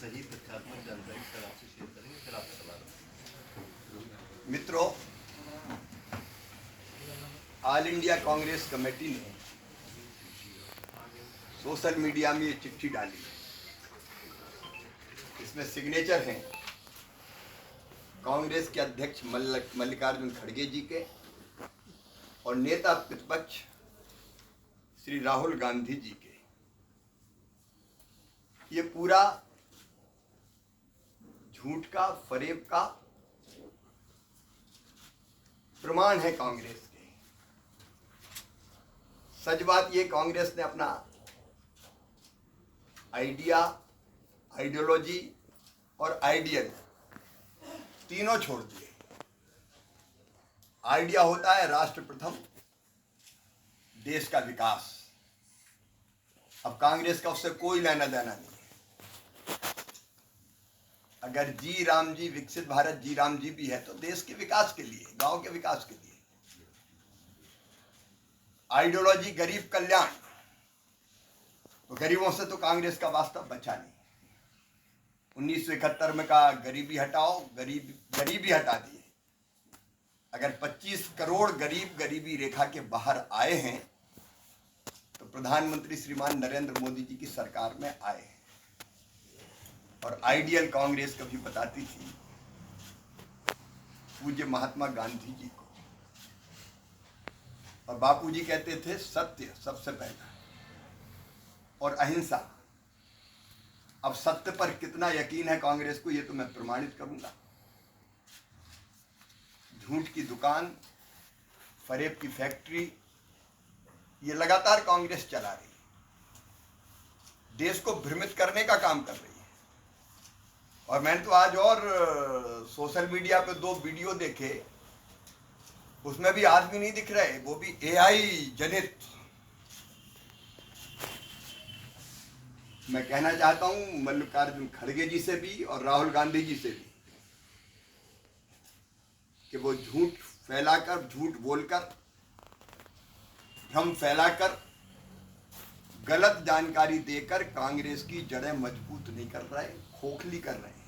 सही तथ्यात्मक जानकारी सर आपसे शेयर करेंगे, फिर आपका सवाल। मित्रों, ऑल इंडिया कांग्रेस कमेटी ने सोशल मीडिया में ये चिट्ठी डाली। इसमें सिग्नेचर हैं कांग्रेस के अध्यक्ष मल्लिकार्जुन खड़गे जी के और नेता प्रतिपक्ष श्री राहुल गांधी जी के। ये पूरा झूठ का, फरेब का प्रमाण है कांग्रेस के। सच बात ये, कांग्रेस ने अपना आइडिया, आइडियोलॉजी और आइडियल तीनों छोड़ दिए। आइडिया होता है राष्ट्र प्रथम, देश का विकास। अब कांग्रेस का उससे कोई लेना देना नहीं है। अगर जी राम जी, विकसित भारत जी राम जी भी है तो देश के विकास के लिए, गांव के विकास के लिए। आइडियोलॉजी गरीब कल्याण, तो गरीबों से तो कांग्रेस का वास्ता बचा नहीं। 1971 में कहा गरीबी हटाओ, गरीबी हटा दिए। अगर 25 करोड़ गरीब गरीबी रेखा के बाहर आए हैं तो प्रधानमंत्री श्रीमान नरेंद्र मोदी जी की सरकार में आए हैं। और आइडियल कांग्रेस कभी बताती थी पूज्य महात्मा गांधी जी को, और बापूजी कहते थे सत्य सबसे पहला और अहिंसा। अब सत्य पर कितना यकीन है कांग्रेस को, ये तो मैं प्रमाणित करूंगा। झूठ की दुकान, फरेब की फैक्ट्री, ये लगातार कांग्रेस चला रही है। देश को भ्रमित करने का काम कर रही है। और मैंने तो आज और सोशल मीडिया पे 2 वीडियो देखे, उसमें भी आदमी नहीं दिख रहे, वो भी एआई जनित। मैं कहना चाहता हूं मल्लिकार्जुन खड़गे जी से भी और राहुल गांधी जी से भी कि वो झूठ फैलाकर, झूठ बोलकर, भ्रम फैलाकर, गलत जानकारी देकर कांग्रेस की जड़ें मजबूत नहीं कर रहे, खोखली कर रहे हैं।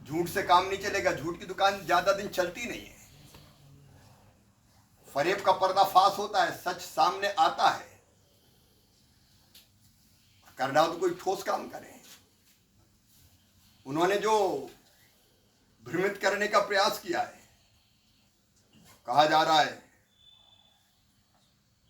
झूठ से काम नहीं चलेगा। झूठ की दुकान ज्यादा दिन चलती नहीं है। फरेब का पर्दाफाश होता है, सच सामने आता है। करना हो तो कोई ठोस काम करें। उन्होंने जो भ्रमित करने का प्रयास किया है, कहा जा रहा है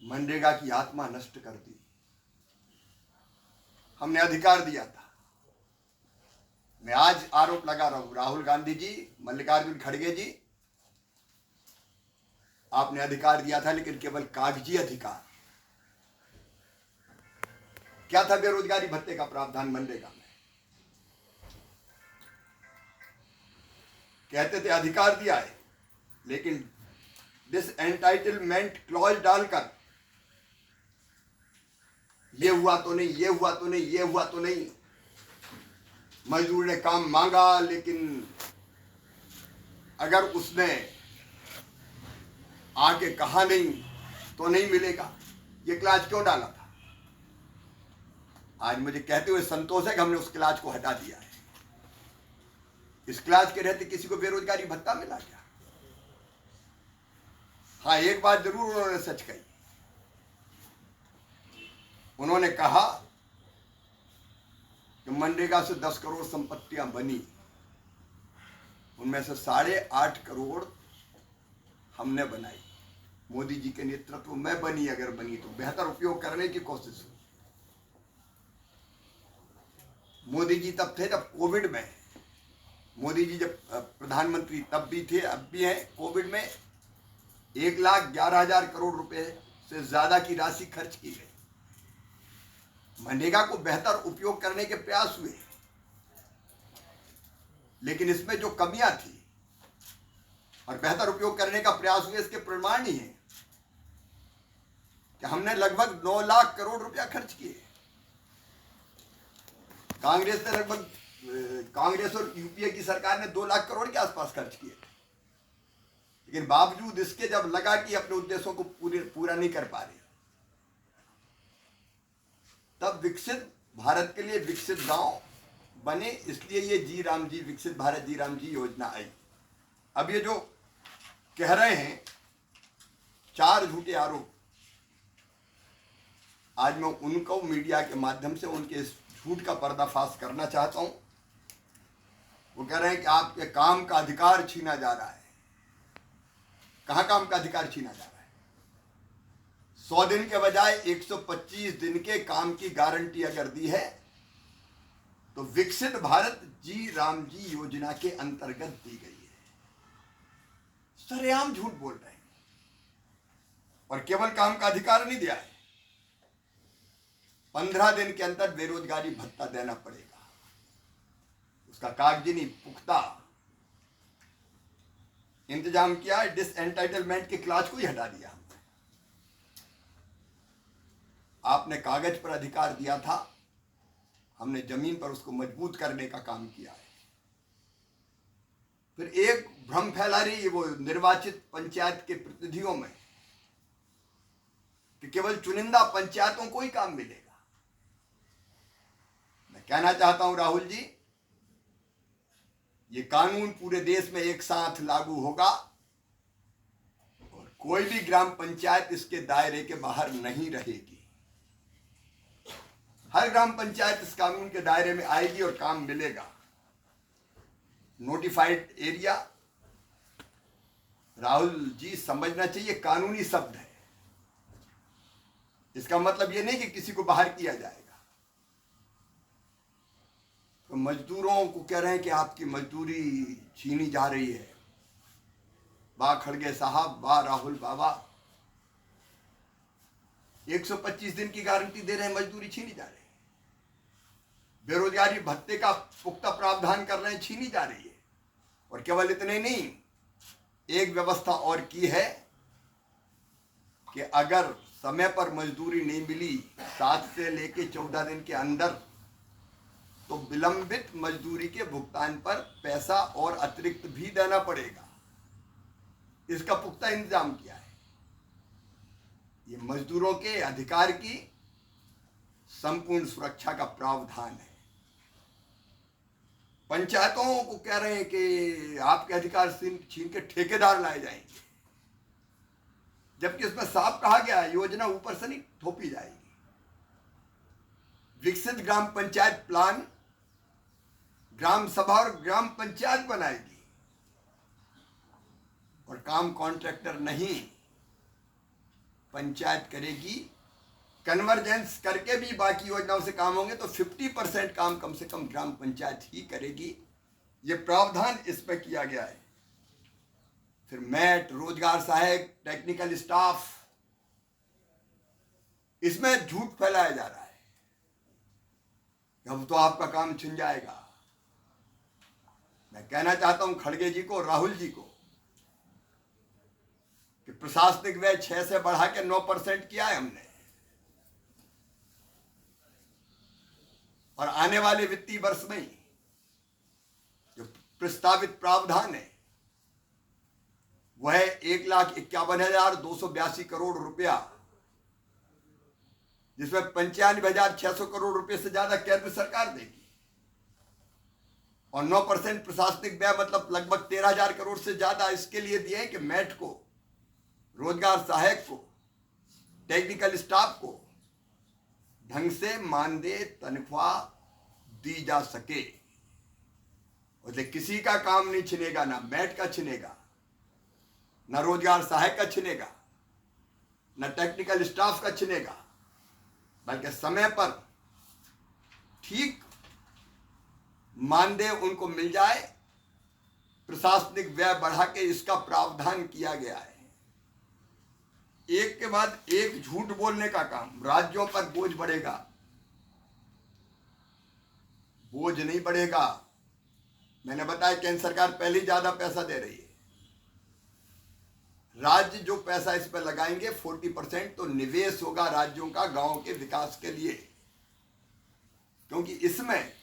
मनरेगा की आत्मा नष्ट कर दी, हमने अधिकार दिया था। मैं आज आरोप लगा रहा हूं, राहुल गांधी जी, मल्लिकार्जुन खड़गे जी, आपने अधिकार दिया था लेकिन केवल कागजी अधिकार। क्या था बेरोजगारी भत्ते का प्रावधान मनरेगा में? कहते थे अधिकार दिया है, लेकिन दिस एंटाइटलमेंट क्लॉज डालकर ये हुआ तो नहीं, ये हुआ तो नहीं, ये हुआ तो नहीं। मजदूर ने काम मांगा, लेकिन अगर उसने आके कहा नहीं तो नहीं मिलेगा। ये क्लाज क्यों डाला था? आज मुझे कहते हुए संतोष है कि हमने उस क्लाज को हटा दिया है। इस क्लाज के रहते किसी को बेरोजगारी भत्ता मिला क्या? हाँ, एक बात जरूर उन्होंने सच कही। उन्होंने कहा कि मनरेगा से 10 करोड़ संपत्तियां बनी, उनमें से 8.5 करोड़ हमने बनाई। मोदी जी के नेतृत्व में बनी। अगर बनी तो बेहतर उपयोग करने की कोशिश हुई। मोदी जी तब थे जब कोविड में, मोदी जी जब प्रधानमंत्री तब भी थे, अब भी हैं। कोविड में 1,11,000 करोड़ रुपए से ज्यादा की राशि खर्च की गई। मनरेगा को बेहतर उपयोग करने के प्रयास हुए, लेकिन इसमें जो कमियां थी और बेहतर उपयोग करने का प्रयास हुए, इसके प्रमाण ही है कि हमने लगभग 9 लाख करोड़ रुपया खर्च किए। कांग्रेस ने लगभग, कांग्रेस और यूपीए की सरकार ने 2 लाख करोड़ के आसपास खर्च किए। लेकिन बावजूद इसके जब लगा कि अपने उद्देश्यों को पूरा नहीं कर पा रहे, तब विकसित भारत के लिए विकसित गांव बने, इसलिए ये जी राम जी विकसित भारत जी राम जी योजना आई। अब ये जो कह रहे हैं 4 झूठे आरोप, आज मैं उनको मीडिया के माध्यम से उनके इस झूठ का पर्दाफाश करना चाहता हूं। वो कह रहे हैं कि आपके काम का अधिकार छीना जा रहा है। कहां काम का अधिकार छीना जा रहा है? 100 दिन के बजाय 125 दिन के काम की गारंटी अगर दी है तो विकसित भारत जी राम जी योजना के अंतर्गत दी गई है। सरेआम झूठ बोल रहे हैं। और केवल काम का अधिकार नहीं दिया है, 15 दिन के अंदर बेरोजगारी भत्ता देना पड़ेगा। उसका कागजी नहीं, पुख्ता इंतजाम किया। डिसएंटाइटलमेंट की क्लास को ही हटा दिया। आपने कागज पर अधिकार दिया था, हमने जमीन पर उसको मजबूत करने का काम किया है। फिर एक भ्रम फैला रही है वो निर्वाचित पंचायत के प्रतिनिधियों में कि केवल चुनिंदा पंचायतों को ही काम मिलेगा। मैं कहना चाहता हूं राहुल जी, ये कानून पूरे देश में एक साथ लागू होगा और कोई भी ग्राम पंचायत इसके दायरे के बाहर नहीं रहेगी। हर ग्राम पंचायत इस कानून के दायरे में आएगी और काम मिलेगा। नोटिफाइड एरिया, राहुल जी समझना चाहिए, कानूनी शब्द है। इसका मतलब यह नहीं कि किसी को बाहर किया जाएगा। तो मजदूरों को कह रहे हैं कि आपकी मजदूरी छीनी जा रही है। वाह खड़गे साहब, वाह राहुल बाबा, 125 दिन की गारंटी दे रहे हैं, मजदूरी छीनी जा रही है। बेरोजगारी भत्ते का पुख्ता प्रावधान कर रहे हैं, छीनी जा रही है। और केवल इतने नहीं, एक व्यवस्था और की है कि अगर समय पर मजदूरी नहीं मिली 7 से लेकर 14 दिन के अंदर, तो विलंबित मजदूरी के भुगतान पर पैसा और अतिरिक्त भी देना पड़ेगा। इसका पुख्ता इंतजाम किया है। ये मजदूरों के अधिकार की संपूर्ण सुरक्षा का प्रावधान है। पंचायतों को कह रहे हैं कि आपके अधिकार छीन के ठेकेदार लाए जाएंगे, जबकि इसमें साफ कहा गया है योजना ऊपर से नहीं थोपी जाएगी। विकसित ग्राम पंचायत प्लान ग्राम सभा और ग्राम पंचायत बनाएगी और काम कॉन्ट्रैक्टर नहीं, पंचायत करेगी। कन्वर्जेंस करके भी बाकी योजनाओं से काम होंगे तो 50% काम कम से कम ग्राम पंचायत ही करेगी। ये प्रावधान इसमें किया गया है। फिर मैट, रोजगार सहायक, टेक्निकल स्टाफ, इसमें झूठ फैलाया जा रहा है। अब तो आपका काम छिन जाएगा। मैं कहना चाहता हूं खड़गे जी को, राहुल जी को, कि प्रशासनिक व्यय 6 से बढ़ा के 9% किया है हमने, और आने वाले वित्तीय वर्ष में जो प्रस्तावित प्रावधान है वह है 1,51,282 करोड़ रुपया, जिसमें 95,600 करोड़ रुपए से ज्यादा केंद्र सरकार देगी और 9% प्रशासनिक व्यय, मतलब लगभग 13,000 करोड़ से ज्यादा इसके लिए दिए हैं कि मैट को, रोजगार सहायक को, टेक्निकल स्टाफ को ढंग से मानदेय तनख्वाह दी जा सके। और किसी का काम नहीं छिनेगा, ना मैट का छिनेगा, ना रोजगार सहायक का छिनेगा, ना टेक्निकल स्टाफ का छिनेगा, बल्कि समय पर ठीक मानदेय उनको मिल जाए। प्रशासनिक व्यय बढ़ा के इसका प्रावधान किया गया है। एक के बाद एक झूठ बोलने का काम। राज्यों पर बोझ बढ़ेगा, बोझ नहीं बढ़ेगा। मैंने बताया केंद्र सरकार पहले ही ज्यादा पैसा दे रही है। राज्य जो पैसा इस पर लगाएंगे 40% तो निवेश होगा राज्यों का गांव के विकास के लिए, क्योंकि इसमें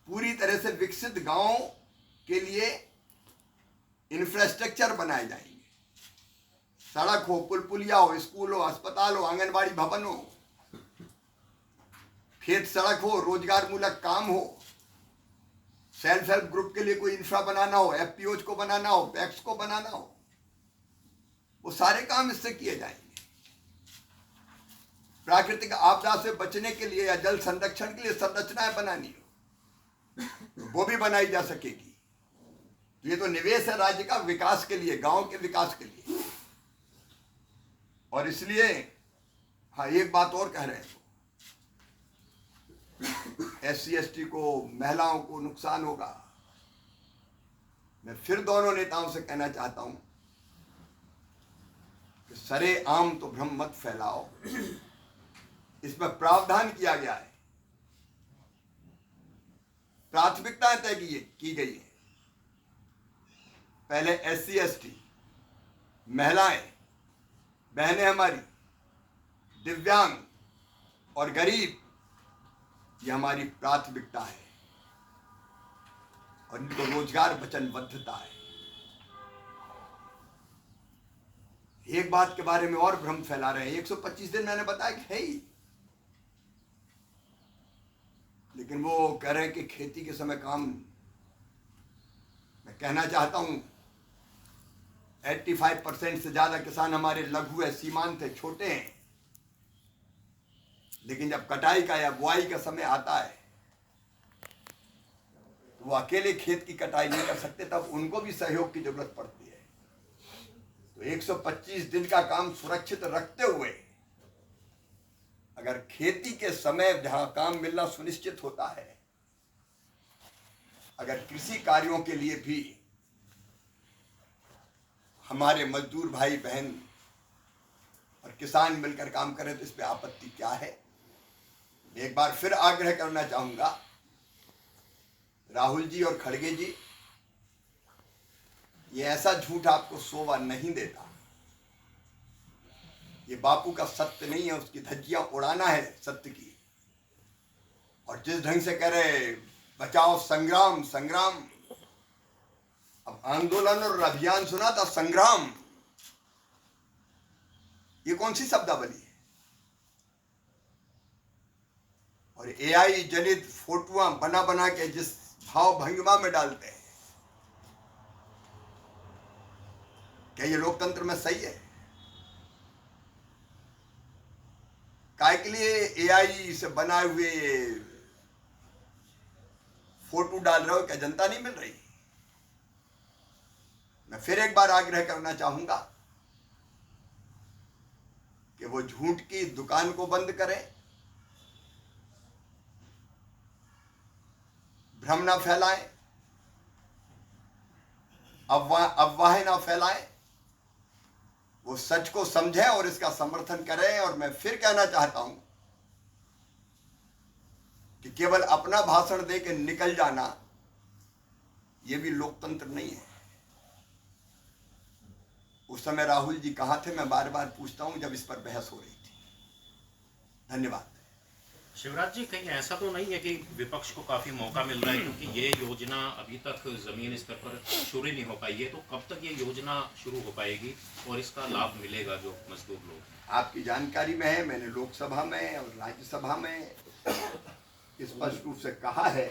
पूरी तरह से विकसित गांव के लिए इंफ्रास्ट्रक्चर बनाए जाएंगे। सड़क हो, पुल पुलिया हो, स्कूल हो, अस्पताल हो, आंगनबाड़ी भवन हो, खेत सड़क हो, रोजगार मूलक काम हो, सेल्फ हेल्प ग्रुप के लिए कोई इंफ्रा बनाना हो, एफपीओज को बनाना हो, पैक्स को बनाना हो, वो सारे काम इससे किए जाएंगे। प्राकृतिक आपदा से बचने के लिए या जल संरक्षण के लिए संरचनाएं बनानी हो, वो भी बनाई जा सकेगी। ये तो निवेश है राज्य का विकास के लिए, गांव के विकास के लिए। और इसलिए हाँ, एक बात और कह रहे हैं, SC ST को, महिलाओं को नुकसान होगा। मैं फिर दोनों नेताओं से कहना चाहता हूं कि सरे आम तो भ्रम मत फैलाओ। इसमें प्रावधान किया गया है, प्राथमिकताएं तय की गई है। पहले SC ST, महिलाएं, बहनें हमारी, दिव्यांग और गरीब, ये हमारी प्राथमिकता है और इनको रोजगार वचनबद्धता है। एक बात के बारे में और भ्रम फैला रहे हैं, 125 दिन मैंने बताया कि है ही, लेकिन वो कह रहे हैं कि खेती के समय काम। मैं कहना चाहता हूं 85% से ज्यादा किसान हमारे लघु है, सीमांत है, छोटे हैं। लेकिन जब कटाई का या बुआई का समय आता है तो वो अकेले खेत की कटाई नहीं कर सकते, तब उनको भी सहयोग की जरूरत पड़ती है। तो 125 दिन का काम सुरक्षित रखते हुए अगर खेती के समय जहां काम मिलना सुनिश्चित होता है, अगर कृषि कार्यों के लिए भी हमारे मजदूर भाई बहन और किसान मिलकर काम करें तो इस पे आपत्ति क्या है। एक बार फिर आग्रह करना चाहूंगा, राहुल जी और खड़गे जी, ये ऐसा झूठ आपको शोभा नहीं देता। ये बापू का सत्य नहीं है, उसकी धज्जियां उड़ाना है सत्य की। और जिस ढंग से कह रहे बचाओ संग्राम संग्राम, अब आंदोलन और अभियान सुना था, संग्राम ये कौन सी शब्दावली है। और AI जनित फोटोआं बना बना के जिस भाव भंगिमा में डालते हैं, क्या ये लोकतंत्र में सही है? काय के लिए AI से बनाए हुए फोटो डाल रहे हो? क्या जनता नहीं मिल रही? मैं फिर एक बार आग्रह करना चाहूंगा कि वो झूठ की दुकान को बंद करें, भ्रम ना फैलाएं, अफवाहें ना फैलाएं, वो सच को समझें और इसका समर्थन करें। और मैं फिर कहना चाहता हूं कि केवल अपना भाषण दे के निकल जाना ये भी लोकतंत्र नहीं है। उस समय राहुल जी कहां थे, मैं बार बार पूछता हूं जब इस पर बहस हो रही थी। धन्यवाद। शिवराज जी, कहीं ऐसा तो नहीं है कि विपक्ष को काफी मौका मिल रहा है, क्योंकि ये योजना अभी तक जमीन स्तर पर शुरू नहीं हो पाई है, तो कब तक ये योजना शुरू हो पाएगी और इसका लाभ मिलेगा जो मजदूर लोग? आपकी जानकारी में है, मैंने लोकसभा में और राज्यसभा में स्पष्ट रूप से कहा है